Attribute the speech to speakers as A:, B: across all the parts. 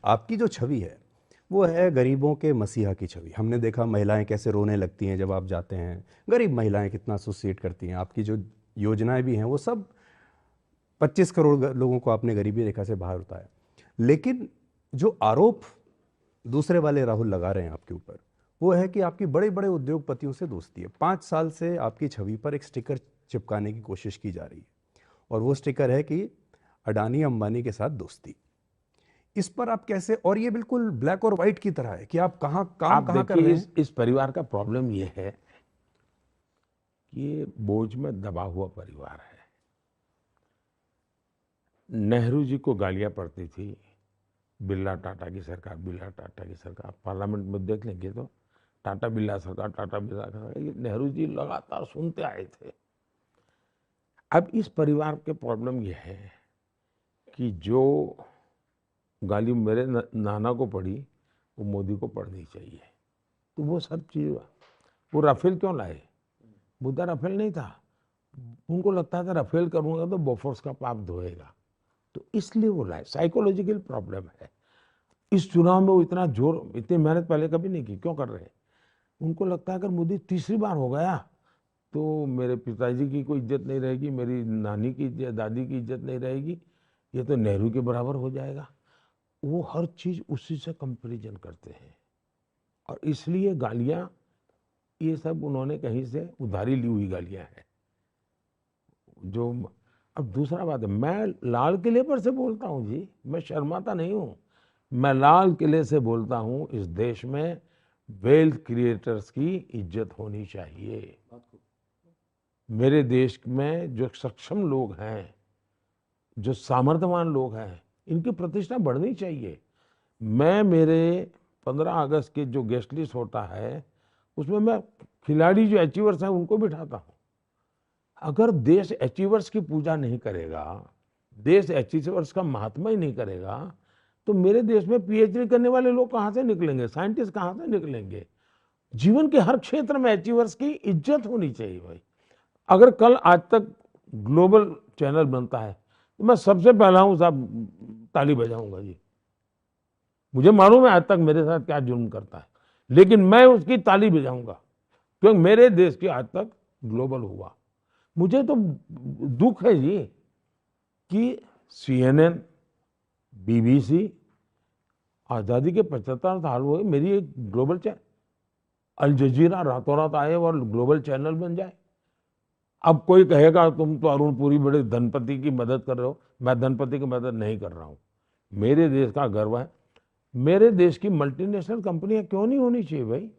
A: आपकी जो छवि है वो है गरीबों के मसीहा की छवि। हमने देखा महिलाएं कैसे रोने लगती हैं जब आप जाते हैं, गरीब महिलाएं कितना एसोसिएट करती हैं। आपकी जो योजनाएं भी हैं वो सब 25 करोड़ लोगों को आपने गरीबी रेखा से बाहर उतारा। लेकिन जो आरोप दूसरे वाले राहुल लगा रहे हैं आपके ऊपर वो है कि आपकी बड़े बड़े उद्योगपतियों से दोस्ती है। 5 साल से आपकी छवि पर एक स्टिकर चिपकाने की कोशिश की जा रही है और वो स्टिकर है कि अडानी अंबानी के साथ दोस्ती। इस पर आप कैसे, और ये बिल्कुल ब्लैक और व्हाइट की तरह है कि आप कहाँ काम कहाँ कर रहे हैं।
B: इस परिवार का प्रॉब्लम ये है कि ये बोझ में दबा हुआ परिवार है। नेहरू जी को गालियां पड़ती थी, बिरला टाटा की सरकार, बिरला टाटा की सरकार। पार्लियामेंट में देख लेंगे तो टाटा बिरला सरकार, टाटा बिरला सरकार, ये नेहरू जी लगातार सुनते आए थे। अब इस परिवार के प्रॉब्लम ये है कि जो गाली मेरे नाना को पड़ी वो मोदी को पड़नी चाहिए। तो वो सब चीज, वो राफेल क्यों लाए? मुद्दा राफेल नहीं था, उनको लगता था राफेल करूंगा तो बोफोर्स का पाप धोएगा, तो इसलिए वो लाए। साइकोलॉजिकल प्रॉब्लम है। इस चुनाव में वो इतना जोर, इतनी मेहनत पहले कभी नहीं की, क्यों कर रहे हैं? उनको लगता है अगर मोदी तीसरी बार हो गया तो मेरे पिताजी की कोई इज्जत नहीं रहेगी, मेरी नानी की इज्जत, दादी की इज्जत नहीं रहेगी, ये तो नेहरू के बराबर हो जाएगा। वो हर चीज उसी से कंपैरिजन करते हैं और इसलिए गालियां, ये सब उन्होंने कहीं से उधारी ली हुई गालियां हैं। जो अब दूसरा बात है, मैं लाल किले पर से बोलता हूं जी, मैं शर्माता नहीं हूं। मैं लाल किले से बोलता हूं, इस देश में वेल्थ क्रिएटर्स की इज्जत होनी चाहिए। मेरे देश में जो सक्षम लोग हैं, जो सामर्थ्यवान लोग हैं, इनकी प्रतिष्ठा बढ़नी चाहिए। मैं मेरे 15 अगस्त के जो गेस्ट लिस्ट होता है उसमें मैं खिलाड़ी जो अचीवर्स हैं उनको बिठाता हूं। अगर देश अचीवर्स की पूजा नहीं करेगा, देश अचीवर्स का महात्मा ही नहीं करेगा, तो मेरे देश में पीएचडी करने वाले लोग कहां से निकलेंगे, साइंटिस्ट कहां से निकलेंगे? जीवन के हर क्षेत्र में अचीवर्स की इज्जत होनी चाहिए भाई। अगर कल आज तक ग्लोबल चैनल बनता है तो मैं सबसे पहला हूं साहब, ताली बजाऊंगा जी। मुझे मालूम है आज तक मेरे साथ क्या जुल्म करता है, लेकिन मैं उसकी ताली बजाऊंगा क्योंकि मेरे देश की आज तक ग्लोबल हुआ। मुझे तो दुख है जी कि CNN, BBC, आजादी के 75 साल हुए, मेरी एक ग्लोबल चैनल, अल जजीरा रातों रात आए और ग्लोबल चैनल बन जाए। अब कोई कहेगा तुम तो अरुण पुरी बड़े धनपति की मदद कर रहे हो। मैं धनपति की मदद नहीं कर रहा हूं, मेरे देश का गर्व है। मेरे देश की मल्टीनेशनल कंपनियां क्यों नहीं होनी चाहिए भाई?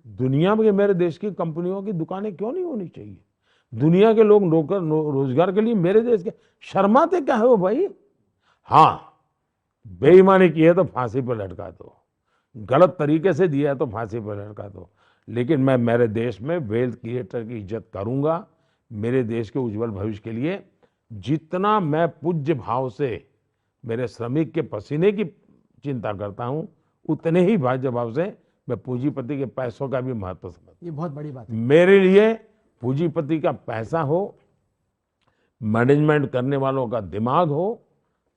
B: दुनिया में मेरे देश की कंपनियों की दुकानें क्यों नहीं होनी चाहिए? दुनिया के लोग नौकर रोजगार के लिए मेरे देश के, शर्माते क्या हो भाई? हाँ, बेईमानी की है तो फांसी पर लटका दो, गलत तरीके से दिया है तो फांसी पर लटका दो, लेकिन मैं मेरे देश में वेल्थ क्रिएटर की इज्जत करूंगा। मेरे देश के उज्जवल भविष्य के लिए जितना मैं पूज्य भाव से मेरे श्रमिक के पसीने की चिंता करता हूं, उतने ही भाज्य भाव से मैं पूंजीपति के पैसों का भी महत्व समझता हूं।
C: ये बहुत बड़ी बात है।
B: मेरे लिए पूंजीपति का पैसा हो, मैनेजमेंट करने वालों का दिमाग हो,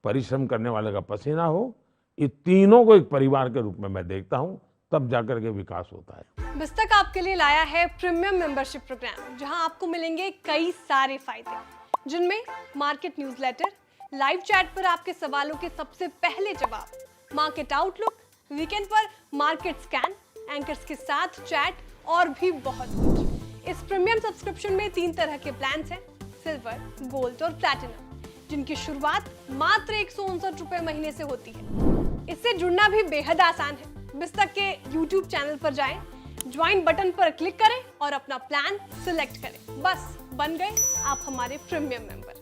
B: परिश्रम करने वाले का पसीना हो, ये तीनों को एक परिवार के रूप में मैं देखता हूं, तब जाकर के विकास होता है।
D: बिस्तक आपके लिए लाया है प्रीमियम मेंबरशिप प्रोग्राम, जहां आपको मिलेंगे कई सारे फायदे, जिनमें मार्केट न्यूज़लेटर, लाइव चैट पर आपके सवालों के सबसे पहले जवाब, मार्केट आउटलुक, वीकेंड पर मार्केट स्कैन, एंकर्स के साथ चैट और भी बहुत कुछ। इस प्रीमियम सब्सक्रिप्शन में 3 तरह के प्लान्स हैं, सिल्वर, गोल्ड और प्लैटिनम, जिनकी शुरुआत मात्र 159 रुपए महीने से होती है। इससे जुड़ना भी बेहद आसान है। बिस्तक के YouTube चैनल पर जाएं, ज्वाइन बटन पर क्लिक करें और अपना प्लान सिलेक्ट करें। बस बन गए आप हमारे प्रीमियम मेंबर।